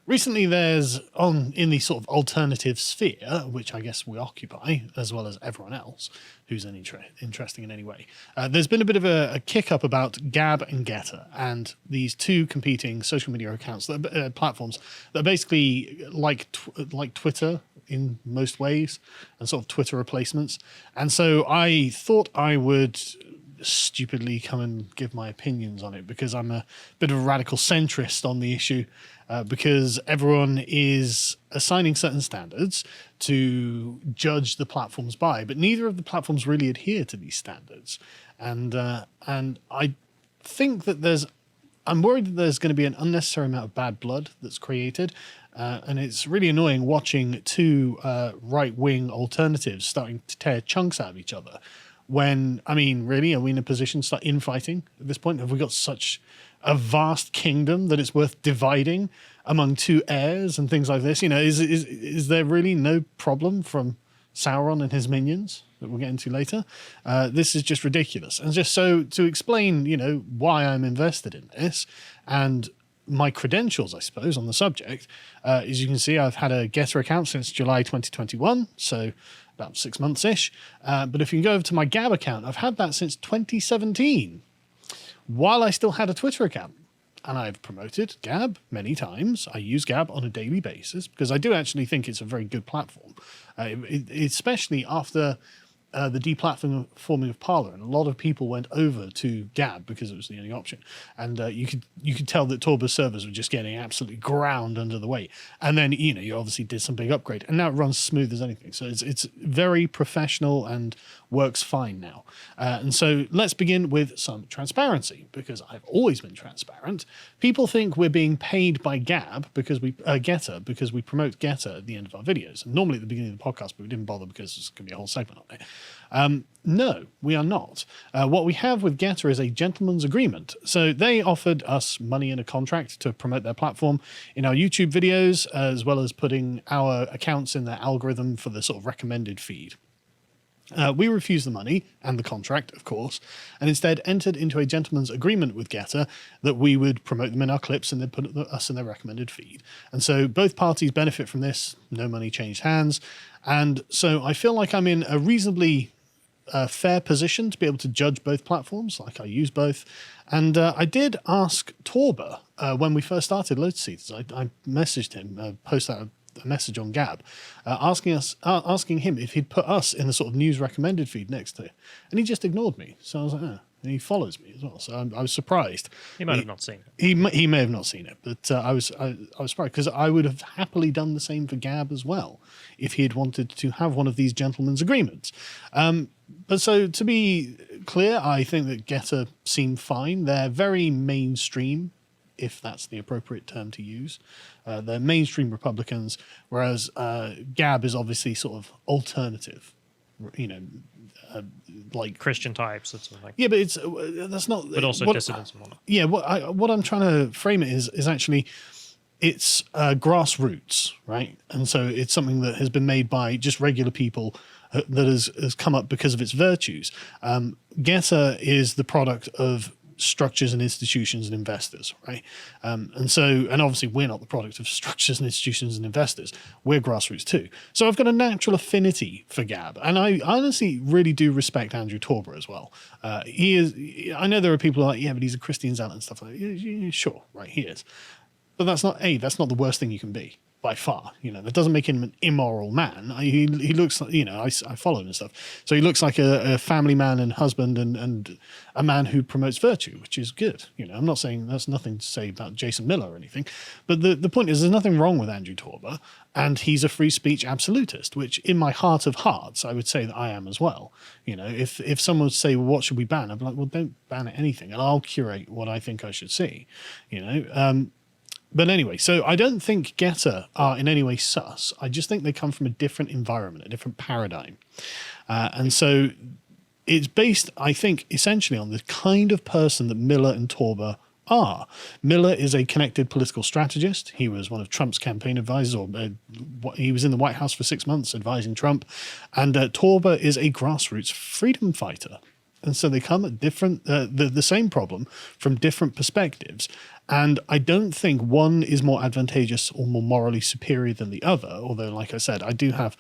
recently there's in the sort of alternative sphere, which I guess we occupy, as well as everyone else who's interesting in any way. There's been a bit of a kick up about Gab and Gettr, and these two competing social media accounts, platforms that are basically like Twitter in most ways, and sort of Twitter replacements. And so I thought I would stupidly come and give my opinions on it, because I'm a bit of a radical centrist on the issue, because everyone is assigning certain standards to judge the platforms by, but neither of the platforms really adhere to these standards. And I think that I'm worried that there's going to be an unnecessary amount of bad blood that's created. And it's really annoying watching two right-wing alternatives starting to tear chunks out of each other. When, I mean, really, are we in a position to start infighting at this point? Have we got such a vast kingdom that it's worth dividing among two heirs and things like this? You know, is there really no problem from Sauron and his minions that we'll get into later? This is just ridiculous. And just so to explain, you know, why I'm invested in this and my credentials, I suppose, on the subject, as you can see, I've had a Gettr account since July 2021, so about 6 months-ish. But if you can go over to my Gab account, I've had that since 2017, while I still had a Twitter account. And I've promoted Gab many times. I use Gab on a daily basis because I do actually think it's a very good platform, especially after the deplatforming of Parler, and a lot of people went over to Gab because it was the only option. And you could tell that Torba's servers were just getting absolutely ground under the weight. And then, you know, you obviously did some big upgrade, and now it runs smooth as anything. So it's very professional and works fine now. And so let's begin with some transparency, because I've always been transparent. People think we're being paid by Gab because Gettr, because we promote Gettr at the end of our videos. And normally at the beginning of the podcast, but we didn't bother because there's going to be a whole segment on it. No, we are not. What we have with Gettr is a gentleman's agreement. So they offered us money in a contract to promote their platform in our YouTube videos, as well as putting our accounts in their algorithm for the sort of recommended feed. We refused the money and the contract, of course, and instead entered into a gentleman's agreement with Gettr that we would promote them in our clips and they'd put us in their recommended feed. And so both parties benefit from this. No money changed hands. And so I feel like I'm in a reasonably fair position to be able to judge both platforms, like I use both. And I did ask Torba when we first started Lotus. I messaged him, posted out a message on Gab, asking him if he'd put us in the sort of news recommended feed next to it, and he just ignored me. So I was like, and he follows me as well. So I was surprised. He might have not seen it. He may have not seen it, but I was surprised, because I would have happily done the same for Gab as well if he had wanted to have one of these gentlemen's agreements. But so to be clear, I think that Gettr seem fine. They're very mainstream, if that's the appropriate term to use. They're mainstream Republicans, whereas Gab is obviously sort of alternative, you know, like Christian types. That's like, yeah, but that's not. But also dissidents and whatnot. Yeah, what I'm trying to frame it is actually it's grassroots, right? And so it's something that has been made by just regular people that has come up because of its virtues. Gettr is the product of structures and institutions and investors, right? And obviously we're not the product of structures and institutions and investors. We're grassroots too. So I've got a natural affinity for Gab, and I honestly really do respect Andrew Torba as well. He is. I know there are people who are like, yeah, but he's a Christian zealot and stuff like that. Yeah, sure, right? He is, but that's not the worst thing you can be. By far, you know, that doesn't make him an immoral man. He looks, you know, I follow him and stuff. So he looks like a family man and husband and a man who promotes virtue, which is good. You know, I'm not saying that's nothing to say about Jason Miller or anything, but the point is there's nothing wrong with Andrew Torba, and he's a free speech absolutist, which in my heart of hearts, I would say that I am as well. You know, if someone would say, well, what should we ban? I'd be like, well, don't ban anything, and I'll curate what I think I should see, you know. But anyway, so I don't think Gettr are in any way sus. I just think they come from a different environment, a different paradigm. And so it's based, I think, essentially on the kind of person that Miller and Torba are. Miller is a connected political strategist. He was one of Trump's campaign advisors, or he was in the White House for 6 months advising Trump. And Torba is a grassroots freedom fighter. And so they come at different, the same problem from different perspectives. And I don't think one is more advantageous or more morally superior than the other. Although, like I said, I do have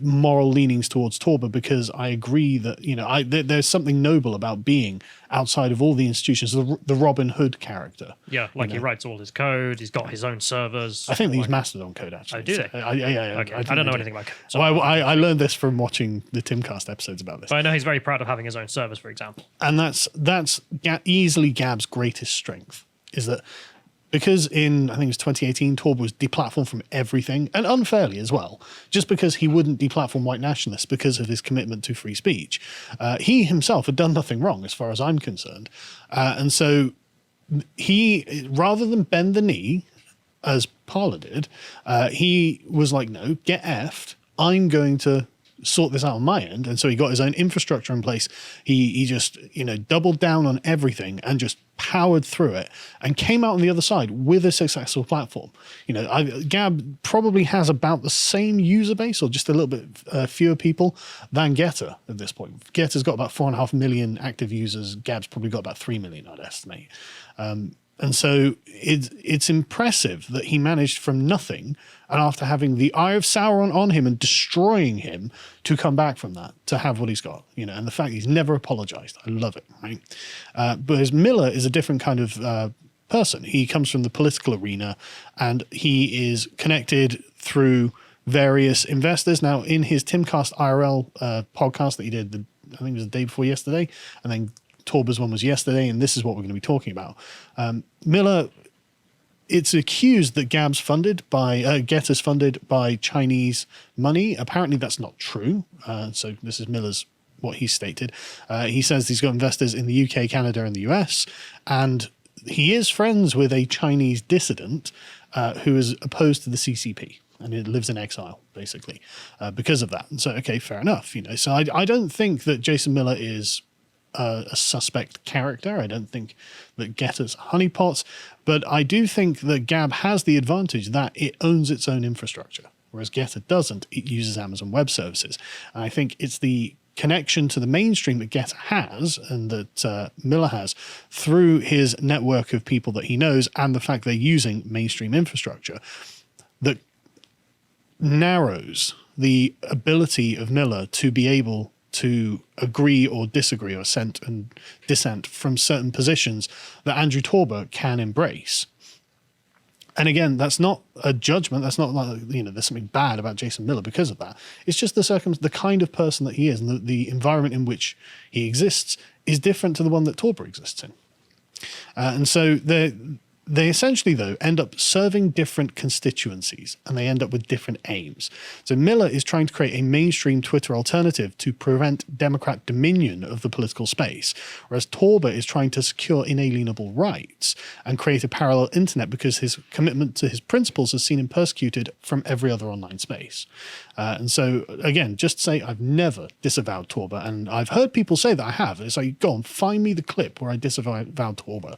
moral leanings towards Torba because I agree that, there's something noble about being outside of all the institutions, the Robin Hood character. Yeah, like he writes all his code. He's got his own servers. I think they use Mastodon code, actually. Oh, do they? Yeah. Okay, I don't know anything about code. So I learned this from watching the Timcast episodes about this. But I know he's very proud of having his own servers, for example. And that's easily Gab's greatest strength, is that because in, I think it was 2018, Torba was deplatformed from everything, and unfairly as well, just because he wouldn't deplatform white nationalists because of his commitment to free speech. He himself had done nothing wrong, as far as I'm concerned. And so he, rather than bend the knee, as Parler did, he was like, no, get effed. I'm going to sort this out on my end. And so he got his own infrastructure in place. He just, doubled down on everything and just powered through it and came out on the other side with a successful platform. Gab probably has about the same user base or just a little bit fewer people than Gettr at this point. Gettr's got about 4.5 million active users. Gab's probably got about 3 million, I'd estimate. And so it's impressive that he managed from nothing, and after having the Eye of Sauron on him and destroying him, to come back from that, to have what he's got, and the fact he's never apologized. I love it, right? But Miller is a different kind of person. He comes from the political arena, and he is connected through various investors. Now, in his Timcast IRL podcast that he did, I think it was the day before yesterday, and then Torba's one was yesterday, and this is what we're going to be talking about. Miller, it's accused that Gab's funded by Gettr's funded by Chinese money. Apparently, that's not true. So this is what he stated. He says he's got investors in the UK, Canada, and the US, and he is friends with a Chinese dissident who is opposed to the CCP. And it lives in exile, basically, because of that. And so, okay, fair enough. So I don't think that Jason Miller is a suspect character. I don't think that Gettr's honeypots, but I do think that Gab has the advantage that it owns its own infrastructure, whereas Gettr doesn't. It uses Amazon Web Services. And I think it's the connection to the mainstream that Gettr has and that Miller has through his network of people that he knows, and the fact they're using mainstream infrastructure, that narrows the ability of Miller to be able to agree or disagree or assent and dissent from certain positions that Andrew Torba can embrace. And again, that's not a judgment. That's not like, there's something bad about Jason Miller because of that. It's just the kind of person that he is, and the environment in which he exists is different to the one that Torba exists in. And so they essentially, though, end up serving different constituencies, and they end up with different aims. So Miller is trying to create a mainstream Twitter alternative to prevent Democrat dominion of the political space, whereas Torba is trying to secure inalienable rights and create a parallel internet because his commitment to his principles has seen him persecuted from every other online space. And so, again, just to say I've never disavowed Torba, and I've heard people say that I have. It's like, go on, find me the clip where I disavowed Torba.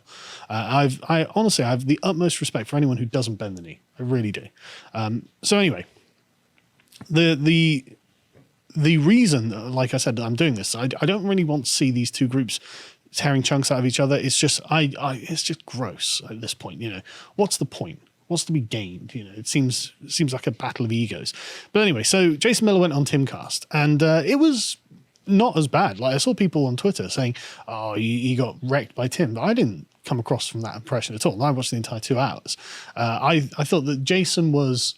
I honestly, I have the utmost respect for anyone who doesn't bend the knee. I really do. So anyway, the reason, like I said, that I'm doing this, I don't really want to see these two groups tearing chunks out of each other. It's just, it's just gross at this point. What's the point? What's to be gained? It seems like a battle of egos. But anyway, so Jason Miller went on Timcast, and it was not as bad. Like, I saw people on Twitter saying, "Oh, he got wrecked by Tim," but I didn't come across from that impression at all. And I watched the entire 2 hours. I thought that Jason was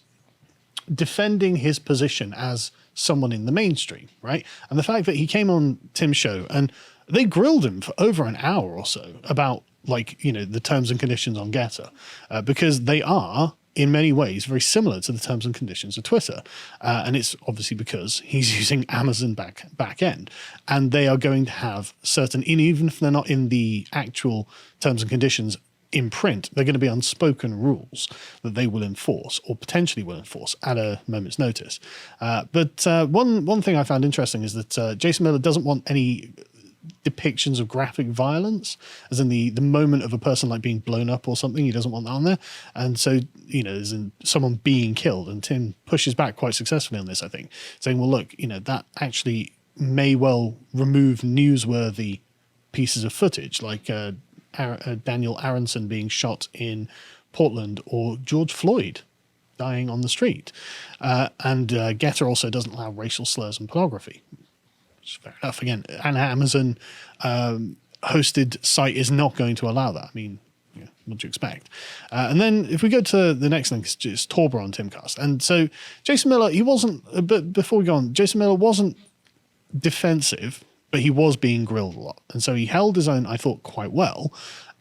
defending his position as someone in the mainstream, right? And the fact that he came on Tim's show and they grilled him for over an hour or so about, the terms and conditions on Gettr, because they are, in many ways, very similar to the terms and conditions of Twitter. And it's obviously because he's using Amazon back end. And they are going to have certain, even if they're not in the actual terms and conditions in print, they're going to be unspoken rules that they will enforce or potentially will enforce at a moment's notice. But one thing I found interesting is that Jason Miller doesn't want any depictions of graphic violence, as in the moment of a person like being blown up or something. He doesn't want that on there. And so, as in someone being killed. And Tim pushes back quite successfully on this, I think, saying, well, look, that actually may well remove newsworthy pieces of footage, like Daniel Aronson being shot in Portland or George Floyd dying on the street. And Gettr also doesn't allow racial slurs and pornography. Which is fair enough. Again, an Amazon hosted site is not going to allow that. I mean, yeah, what do you expect? And then if we go to the next link, it's just Torber on Timcast. And so Jason Miller, he wasn't, but before we go on, Jason Miller wasn't defensive, but he was being grilled a lot. And so he held his own, I thought, quite well.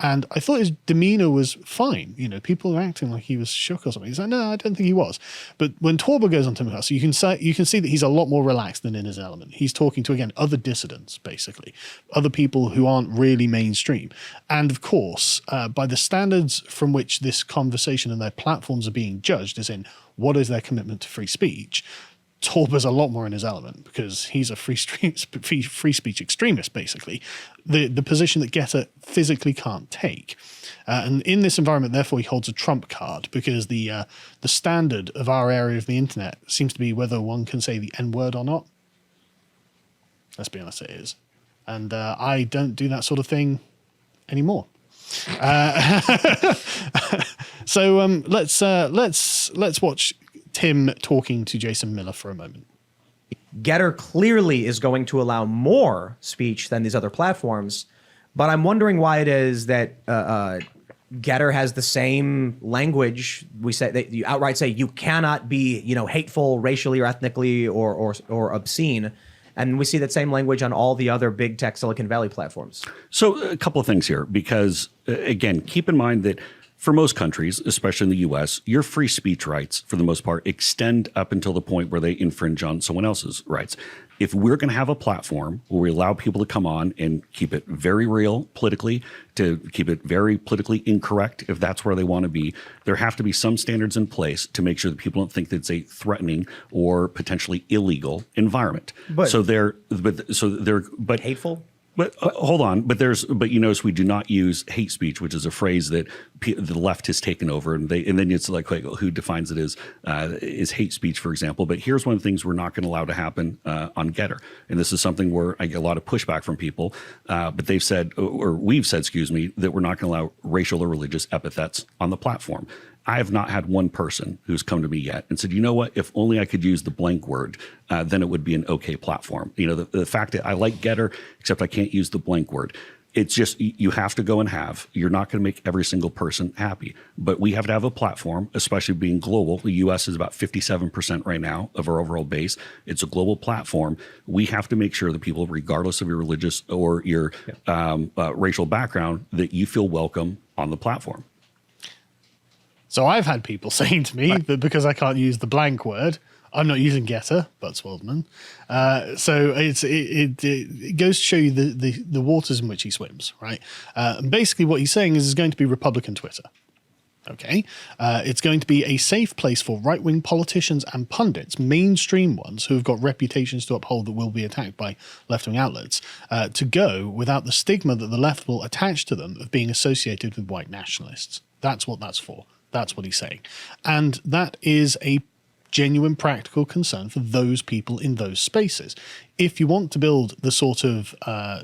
And I thought his demeanor was fine. You know, people were acting like he was shook or something. He's like, no, I don't think he was. But when Torber goes on Timcast, you can see that he's a lot more relaxed than in his element. He's talking to, again, other dissidents, basically, other people who aren't really mainstream. And of course, by the standards from which this conversation and their platforms are being judged, as in what is their commitment to free speech, Torber's a lot more in his element because he's a free speech extremist, basically. The position that Gettr physically can't take. And in this environment, therefore, he holds a trump card because the standard of our area of the internet seems to be whether one can say the N-word or not. Let's be honest, it is. And I don't do that sort of thing anymore. So let's watch Tim talking to Jason Miller for a moment. Gettr clearly is going to allow more speech than these other platforms, but I'm wondering why it is that Gettr has the same language. We say that you outright say you cannot be, hateful racially or ethnically or obscene, and we see that same language on all the other big tech Silicon Valley platforms. So a couple of things here, because again, keep in mind that for most countries, especially in the US, your free speech rights, for the most part, extend up until the point where they infringe on someone else's rights. If we're going to have a platform where we allow people to come on and keep it very real politically, to keep it very politically incorrect, if that's where they want to be, there have to be some standards in place to make sure that people don't think that it's a threatening or potentially illegal environment. But Hateful? But hold on, but you notice we do not use hate speech, which is a phrase that the left has taken over, and then it's like who defines it as hate speech, for example. But here's one of the things we're not going to allow to happen on Gettr, and this is something where I get a lot of pushback from people. But they've said, or we've said, excuse me, that we're not going to allow racial or religious epithets on the platform. I have not had one person who's come to me yet and said, you know what, if only I could use the blank word, then it would be an okay platform. The fact that I like Gettr, except I can't use the blank word. It's just, you have to go and you're not going to make every single person happy, but we have to have a platform, especially being global. The US is about 57% right now of our overall base. It's a global platform. We have to make sure that people, regardless of your religious or your racial background, that you feel welcome on the platform. So I've had people saying to me that because I can't use the blank word, I'm not using Gettr, Butts Waldman. So it goes to show you the waters in which he swims, right? And basically what he's saying is there's going to be Republican Twitter. Okay. It's going to be a safe place for right-wing politicians and pundits, mainstream ones who have got reputations to uphold that will be attacked by left-wing outlets, to go without the stigma that the left will attach to them of being associated with white nationalists. That's what that's for. That's what he's saying. And that is a genuine practical concern for those people in those spaces. If you want to build the sort of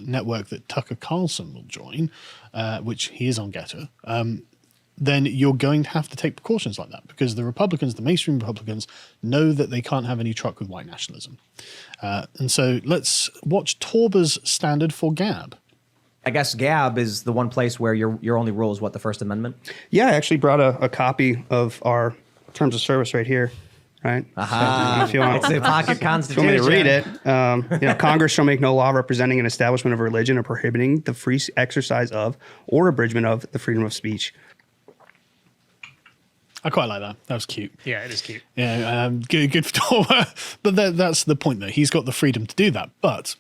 network that Tucker Carlson will join, which he is on Gettr, then you're going to have to take precautions like that because the Republicans, the mainstream Republicans, know that they can't have any truck with white nationalism. And so let's watch Torber's standard for Gab. I guess Gab is the one place where your only rule is what, the First Amendment? Yeah, I actually brought a copy of our terms of service right here. Right. Aha. So if you want, It's the pocket constitution. if you want me to read it, Congress shall make no law representing an establishment of religion or prohibiting the free exercise of or abridgment of the freedom of speech. I quite like that. That was cute. Yeah, it is cute. Yeah, good for Torber. But that's the point, though. He's got the freedom to do that. But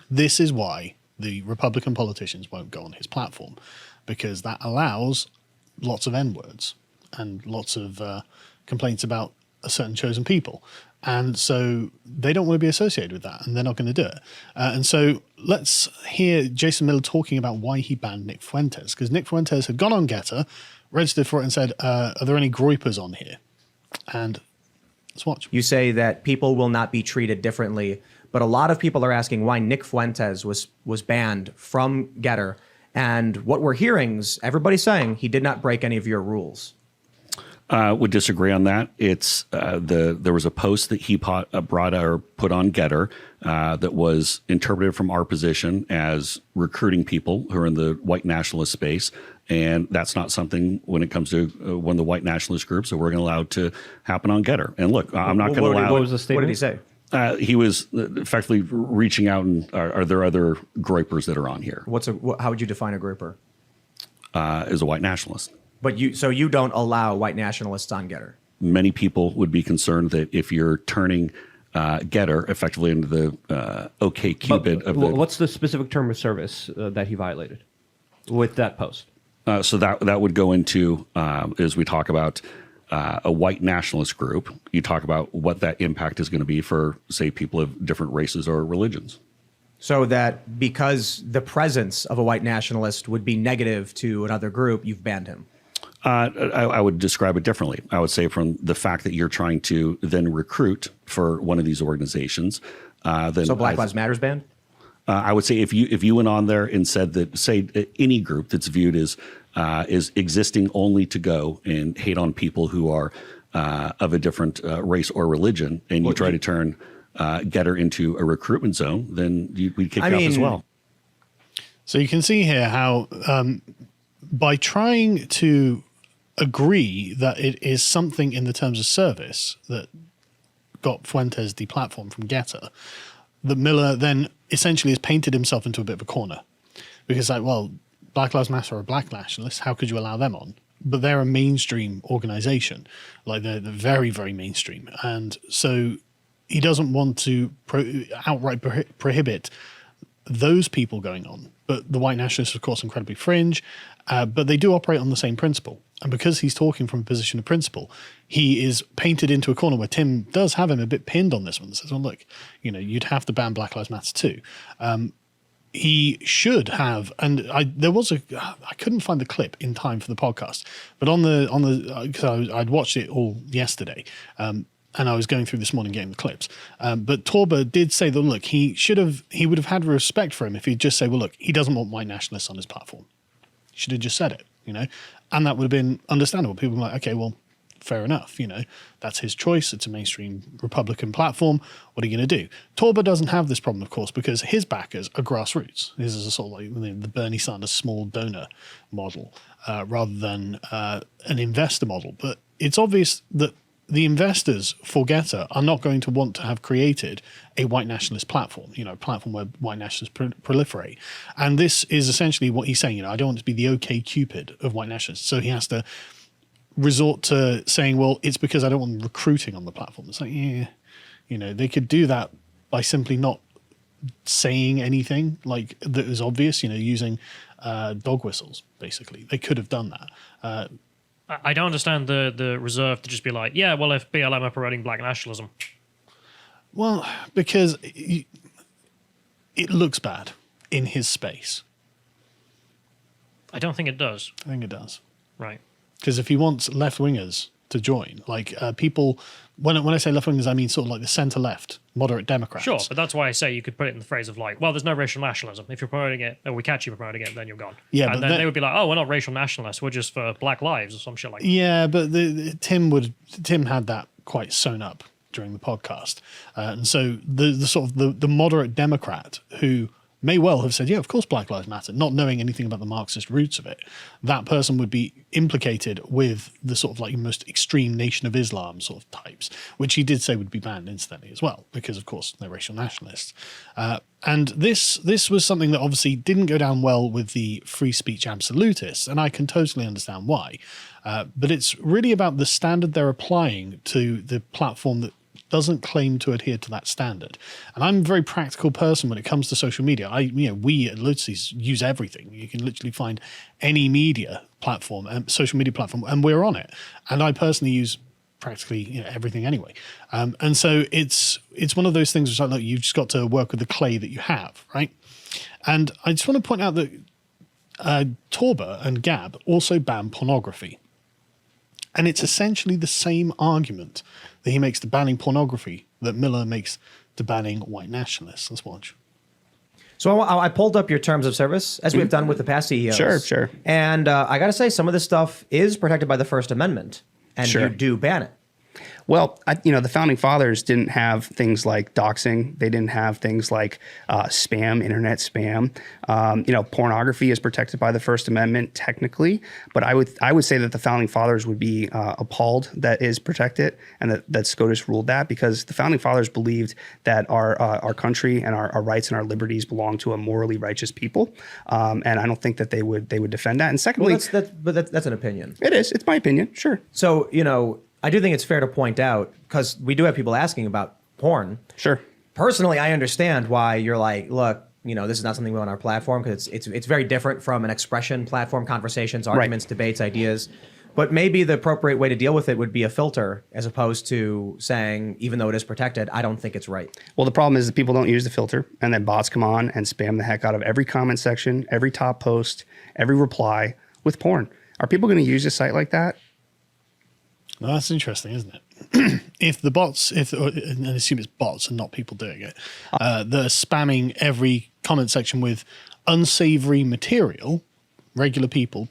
this is why the Republican politicians won't go on his platform, because that allows lots of N-words and lots of complaints about a certain chosen people. And so they don't want to be associated with that, and they're not going to do it. And so let's hear Jason Miller talking about why he banned Nick Fuentes, because Nick Fuentes had gone on Gettr, registered for it, and said, are there any groypers on here? And let's watch. You say that people will not be treated differently, but a lot of people are asking why Nick Fuentes was banned from Gettr And what we're hearing is everybody saying he did not break any of your rules. Would disagree on that. It's there was a post that he put on Gettr that was interpreted from our position as recruiting people who are in the white nationalist space, and that's not something when it comes to one of the white nationalist groups that we're going to allow to happen on Gettr. And look, I'm not going to allow. What was the What did statement? he say? He was effectively reaching out, and are there other groypers that are on here? How would you define a grouper? As a white nationalist. But you don't allow white nationalists on Gettr. Many people would be concerned that if you're turning Gettr effectively into the OK Cupid of the. What's the specific term of service that he violated with that post? So that would go into as we talk about a white nationalist group. You talk about what that impact is going to be for, say, people of different races or religions. So that because the presence of a white nationalist would be negative to another group, you've banned him. I would describe it differently. I would say from the fact that you're trying to then recruit for one of these organizations. Then So Black Lives Matter's banned? I would say if you went on there and said that, say, any group that's viewed as is existing only to go and hate on people who are of a different race or religion, and you try to turn Gettr into a recruitment zone, then we'd kick you off as well. So you can see here how by trying to agree that it is something in the terms of service that got Fuentes deplatformed from Gettr, that Miller then essentially has painted himself into a bit of a corner. Because like, well, Black Lives Matter are black nationalists, how could you allow them on? But they're a mainstream organization. Like they're very, very mainstream. And so he doesn't want to outright prohibit those people going on. But the white nationalists, of course, incredibly fringe, but they do operate on the same principle. And because he's talking from a position of principle, he is painted into a corner where Tim does have him a bit pinned on this one. Says, well, look, you'd have to ban Black Lives Matter too. He should have, and I couldn't find the clip in time for the podcast, but because I'd watched it all yesterday, and I was going through this morning getting the clips. But Torba did say that, look, he would have had respect for him if he'd just say, well, look, he doesn't want white nationalists on his platform. He should have just said it, and that would have been understandable. People were like, okay, well, fair enough, that's his choice. It's a mainstream Republican platform. What are you going to do? Torba doesn't have this problem, of course, because his backers are grassroots. This is a sort of like the Bernie Sanders small donor model rather than an investor model. But it's obvious that the investors for Gettr are not going to want to have created a white nationalist platform, a platform where white nationalists proliferate. And this is essentially what he's saying, I don't want to be the OK Cupid of white nationalists. So he has to resort to saying, well, it's because I don't want them recruiting on the platform. It's like, they could do that by simply not saying anything like that is obvious, using dog whistles, basically. They could have done that. I don't understand the reserve to just be like, yeah, well, if BLM are promoting black nationalism. Well, because it looks bad in his space. I don't think it does. I think it does. Right. Because if he wants left-wingers to join, like people, when I say left-wingers, I mean sort of like the centre-left, moderate Democrats. Sure, but that's why I say you could put it in the phrase of like, well, there's no racial nationalism. If you're promoting it, or we catch you promoting it, then you're gone. Yeah, and then they would be like, oh, we're not racial nationalists. We're just for black lives or some shit like that. Yeah, but Tim had that quite sewn up during the podcast, and so the sort of the moderate Democrat who may well have said, yeah, of course Black Lives Matter, not knowing anything about the Marxist roots of it, that person would be implicated with the sort of like most extreme Nation of Islam sort of types, which he did say would be banned instantly as well, because of course they're racial nationalists. And this was something that obviously didn't go down well with the free speech absolutists, and I can totally understand why. But it's really about the standard they're applying to the platform that doesn't claim to adhere to that standard. And I'm a very practical person when it comes to social media. We at Lotus use everything. You can literally find any media platform, social media platform, and we're on it. And I personally use practically everything anyway. And so it's one of those things which like, look, you've just got to work with the clay that you have, right? And I just want to point out that Torba and Gab also ban pornography. And it's essentially the same argument that he makes to banning pornography that Miller makes to banning white nationalists. Let's watch. So I pulled up your terms of service, as we've done with the past CEOs. Sure. And I got to say, some of this stuff is protected by the First Amendment, and Sure. you do ban it. Well, the founding fathers didn't have things like doxing. They didn't have things like spam, internet spam. Pornography is protected by the First Amendment technically, but I would say that the founding fathers would be appalled that is protected and that SCOTUS ruled that, because the founding fathers believed that our country and our rights and our liberties belong to a morally righteous people, and I don't think that they would defend that. And secondly, That's an opinion. it is. It's my opinion. Sure. So, I do think it's fair to point out, because we do have people asking about porn. Sure. Personally, I understand why you're like, look, this is not something we want on our platform, because it's very different from an expression platform, conversations, arguments, debates, ideas. But maybe the appropriate way to deal with it would be a filter, as opposed to saying, even though it is protected, I don't think it's right. Well, the problem is that people don't use the filter, and then bots come on and spam the heck out of every comment section, every top post, every reply with porn. Are people going to use a site like that? Well, that's interesting, isn't it? If the bots, and I assume it's bots and not people doing it, they're spamming every comment section with unsavory material, regular people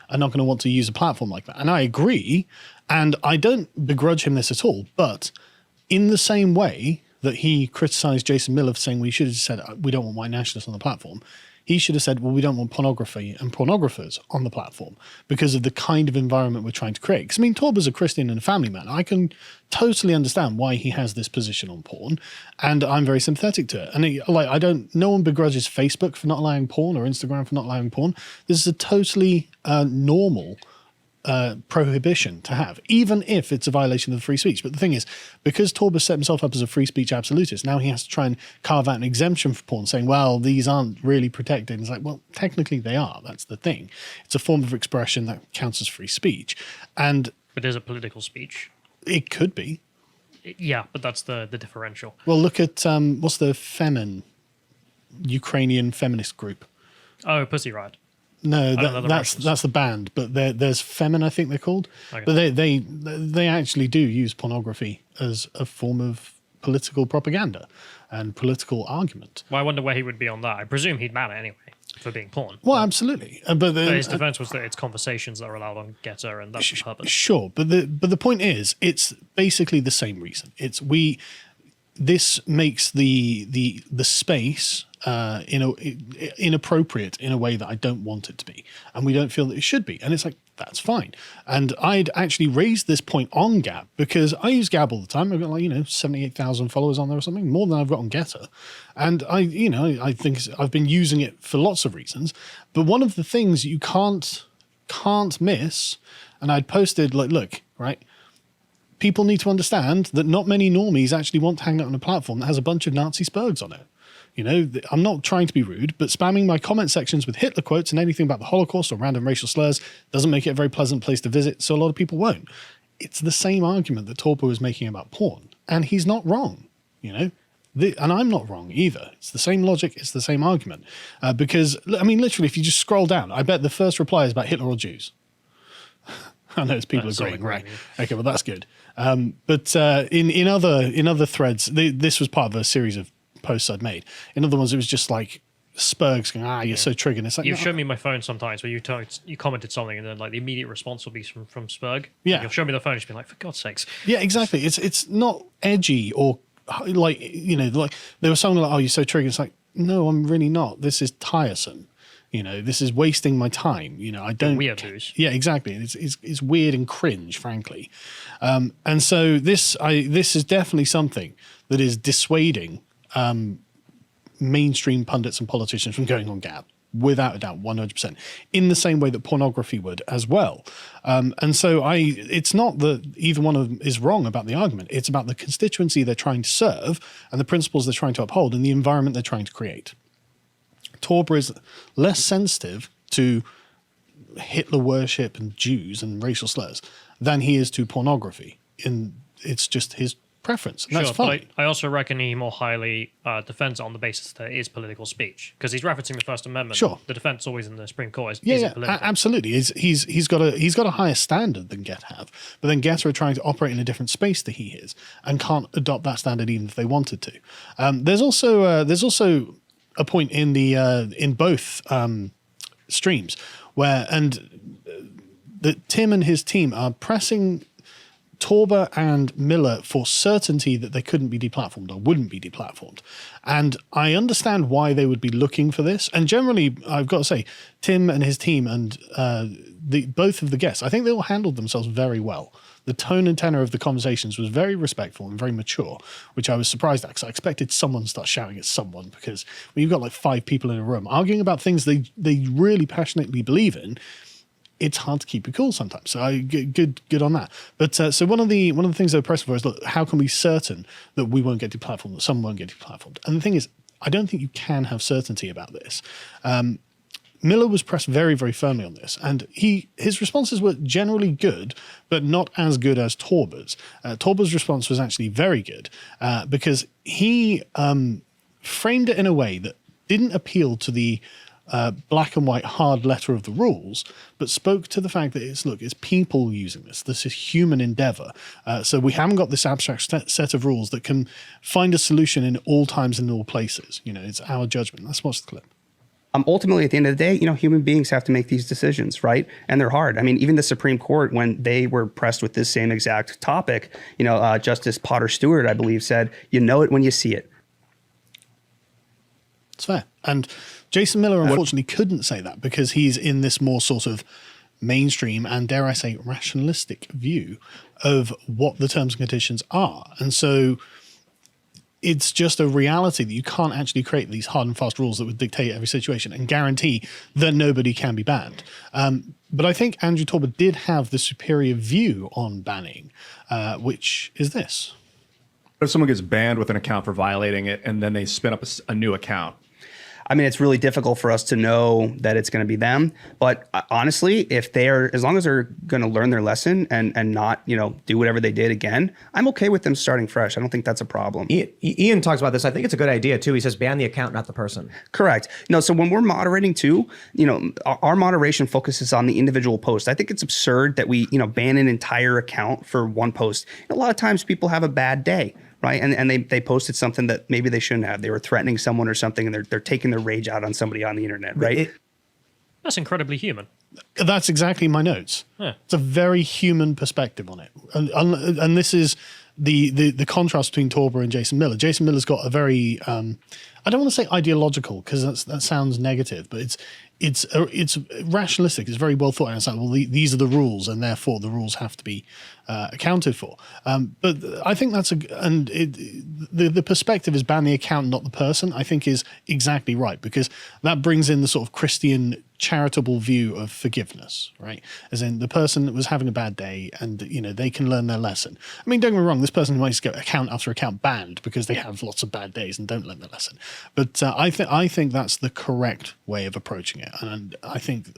are not going to want to use a platform like that. And I agree, and I don't begrudge him this at all, but in the same way that he criticized Jason Miller for saying we should have said we don't want white nationalists on the platform, he should have said, well, we don't want pornography and pornographers on the platform because of the kind of environment we're trying to create. Because, Torber's a Christian and a family man. I can totally understand why he has this position on porn, and I'm very sympathetic to it. And no one begrudges Facebook for not allowing porn or Instagram for not allowing porn. This is a totally normal prohibition to have, even if it's a violation of the free speech. But the thing is, because Torber set himself up as a free speech absolutist, now he has to try and carve out an exemption for porn, saying, well, these aren't really protected. And it's like, well, technically they are. That's the thing. It's a form of expression that counts as free speech. But is it political speech? It could be. Yeah, but that's the differential. Well, look at, what's the Ukrainian feminist group? Oh, Pussy Riot. No, I don't know the that's the band, but there's Femin, I think they're called. Okay. But they actually do use pornography as a form of political propaganda and political argument. Well, I wonder where he would be on that. I presume he'd ban it anyway for being porn. Well, absolutely. But His defense was that it's conversations that are allowed on Gettr, and that's the purpose. Sure, but the point is, it's basically the same reason. This makes the space inappropriate in a way that I don't want it to be, and we don't feel that it should be. And it's like, that's fine. And I'd actually raised this point on Gab because I use Gab all the time. I've got 78,000 followers on there or something, more than I've got on Gettr. And I think I've been using it for lots of reasons. But one of the things you can't miss, and I'd posted look, right? People need to understand that not many normies actually want to hang out on a platform that has a bunch of Nazi spurgs on it. I'm not trying to be rude, but spamming my comment sections with Hitler quotes and anything about the Holocaust or random racial slurs doesn't make it a very pleasant place to visit, so a lot of people won't. It's the same argument that Torpo was making about porn, and he's not wrong, and I'm not wrong either. It's the same logic, it's the same argument. Because, literally, if you just scroll down, I bet the first reply is about Hitler or Jews. I know people agreeing, right? Okay, well, that's good. But in other threads, this was part of a series of posts I'd made. In other ones, it was just like Spurgs going, you're so triggered. It's like, You've shown me my phone sometimes where you commented something and then the immediate response will be from Spurg. Yeah. You'll show me the phone and just be like, for God's sakes. Yeah, exactly. It's not edgy or they were saying like, you're so triggered. It's like, no, I'm really not. This is tiresome. This is wasting my time. I don't. Weirdos. Yeah, exactly. It's weird and cringe, frankly. And so this is definitely something that is dissuading mainstream pundits and politicians from going on Gab, without a doubt, 100%. In the same way that pornography would as well. And so it's not that either one of them is wrong about the argument. It's about the constituency they're trying to serve and the principles they're trying to uphold and the environment they're trying to create. Torber is less sensitive to Hitler worship and Jews and racial slurs than he is to pornography. And it's just his preference. And that's fine. But I also reckon he more highly defends it on the basis that it is political speech, because he's referencing the First Amendment. Sure. The defense always in the Supreme Court is Yeah, it political? absolutely. He's got a higher standard than Gettr have, but then Gettr are trying to operate in a different space that he is and can't adopt that standard even if they wanted to. There's also a point in the in both streams where that Tim and his team are pressing Torba and Miller for certainty that they couldn't be deplatformed or wouldn't be deplatformed. And I understand why they would be looking for this. And generally, I've got to say, Tim and his team and both of the guests, I think they all handled themselves very well. The tone and tenor of the conversations was very respectful and very mature, which I was surprised at because I expected someone to start shouting at someone, because when you've got like 5 people in a room arguing about things they really passionately believe in, it's hard to keep it cool sometimes. So good on that. But so one of the things they were pressing for is, look, how can we be certain that we won't get deplatformed, that someone won't get deplatformed? And the thing is, I don't think you can have certainty about this. Miller was pressed very, very firmly on this, and his responses were generally good, but not as good as Torba's. Torba's response was actually very good because he framed it in a way that didn't appeal to the black and white hard letter of the rules, but spoke to the fact that it's people using this. This is human endeavor. So we haven't got this abstract set of rules that can find a solution in all times and all places. It's our judgment. Let's watch the clip. Ultimately, at the end of the day, human beings have to make these decisions, right? And they're hard. I mean, even the Supreme Court, when they were pressed with this same exact topic, Justice Potter Stewart, I believe, said, you know it when you see it. It's fair. And Jason Miller, unfortunately, couldn't say that because he's in this more sort of mainstream and, dare I say, rationalistic view of what the terms and conditions are. And so it's just a reality that you can't actually create these hard and fast rules that would dictate every situation and guarantee that nobody can be banned. But I think Andrew Torba did have the superior view on banning, which is this. If someone gets banned with an account for violating it and then they spin up a new account, I mean, it's really difficult for us to know that it's going to be them. But honestly, as long as they're going to learn their lesson and not, do whatever they did again, I'm okay with them starting fresh. I don't think that's a problem. Ian talks about this. I think it's a good idea too. He says ban the account, not the person. Correct. No, so when we're moderating too, our moderation focuses on the individual post. I think it's absurd that we, ban an entire account for one post. A lot of times people have a bad day. Right. And they posted something that maybe they shouldn't have. They were threatening someone or something, and they're taking their rage out on somebody on the internet. Right. That's incredibly human. That's exactly my notes. Yeah. It's a very human perspective on it. And this is the contrast between Torba and Jason Miller. Jason Miller's got a very, I don't want to say ideological because that sounds negative, but it's rationalistic. It's very well thought out. It's like, well, these are the rules, and therefore the rules have to be accounted for. But I think that's the perspective is ban the account, not the person, I think is exactly right, because that brings in the sort of Christian charitable view of forgiveness, right? As in the person that was having a bad day and, they can learn their lesson. I mean, don't get me wrong, this person might just get account after account banned because they have lots of bad days and don't learn their lesson. But I think that's the correct way of approaching it. And I think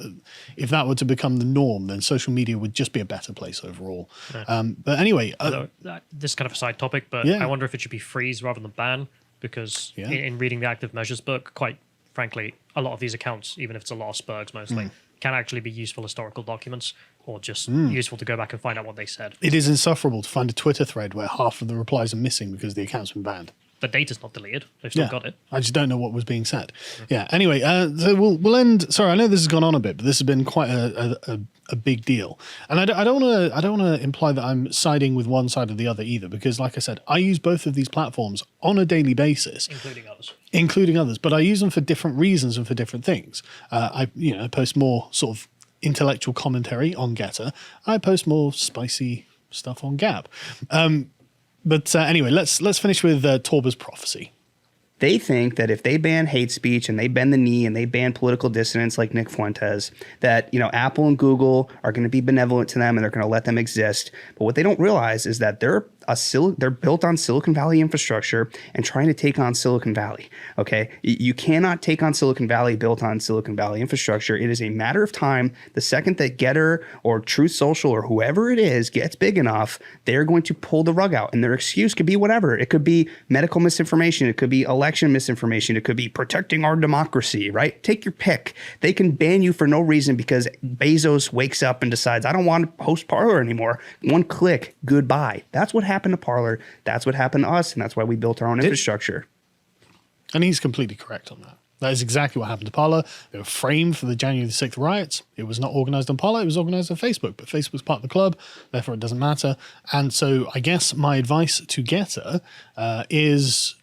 if that were to become the norm, then social media would just be a better place overall. Yeah. But anyway... this is kind of a side topic, but I wonder if it should be freeze rather than ban, because in reading the active measures book, quite frankly, a lot of these accounts, even if it's a lot of spurgs mostly, can actually be useful historical documents or just useful to go back and find out what they said. It is insufferable to find a Twitter thread where half of the replies are missing because the account's been banned. The data's not deleted. They've still got it. I just don't know what was being said. Yeah. Anyway, so we'll end. Sorry, I know this has gone on a bit, but this has been quite a big deal. And I don't want to imply that I'm siding with one side or the other either, because, like I said, I use both of these platforms on a daily basis, including others. But I use them for different reasons and for different things. I post more sort of intellectual commentary on Gettr. I post more spicy stuff on Gab. But anyway, let's finish with Torba's prophecy. They think that if they ban hate speech and they bend the knee and they ban political dissidents like Nick Fuentes, that Apple and Google are going to be benevolent to them and they're going to let them exist. But what they don't realize is that they're built on Silicon Valley infrastructure and trying to take on Silicon Valley. Okay, you cannot take on Silicon Valley built on Silicon Valley infrastructure. It is a matter of time. The second that Gettr or Truth Social or whoever it is gets big enough, they're going to pull the rug out, and their excuse could be whatever. It could be medical misinformation. It could be election misinformation. It could be protecting our democracy. Right? Take your pick. They can ban you for no reason because Bezos wakes up and decides, I don't want to host Parler anymore. One click, goodbye. That's what happened to Parler. That's what happened to us, and that's why we built our own infrastructure. And he's completely correct on that. That is exactly what happened to Parler. They were framed for the January the 6th riots. It was not organized on Parler, it was organized on Facebook, but Facebook's part of the club, therefore it doesn't matter. And so I guess my advice to Gettr is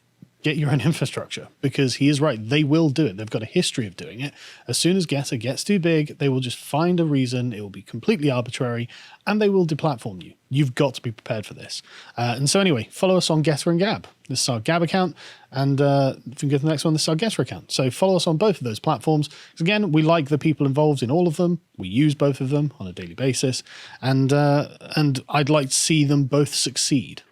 get your own infrastructure, because he is right. They will do it. They've got a history of doing it. As soon as Gettr gets too big, they will just find a reason. It will be completely arbitrary and they will deplatform you. You've got to be prepared for this. And so anyway, follow us on Gettr and Gab. This is our Gab account. And if we can go to the next one, this is our Gettr account. So follow us on both of those platforms. Because again, we like the people involved in all of them. We use both of them on a daily basis. And I'd like to see them both succeed.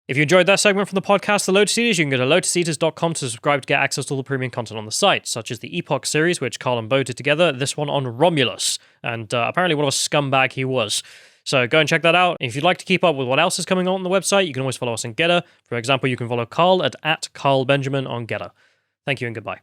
If you enjoyed that segment from the podcast, The Lotus Eaters, you can go to lotuseaters.com to subscribe to get access to all the premium content on the site, such as the Epoch series, which Carl and Bo did together, this one on Romulus, and apparently what a scumbag he was. So go and check that out. If you'd like to keep up with what else is coming on the website, you can always follow us on Gettr. For example, you can follow Carl at @CarlBenjamin on Gettr. Thank you and goodbye.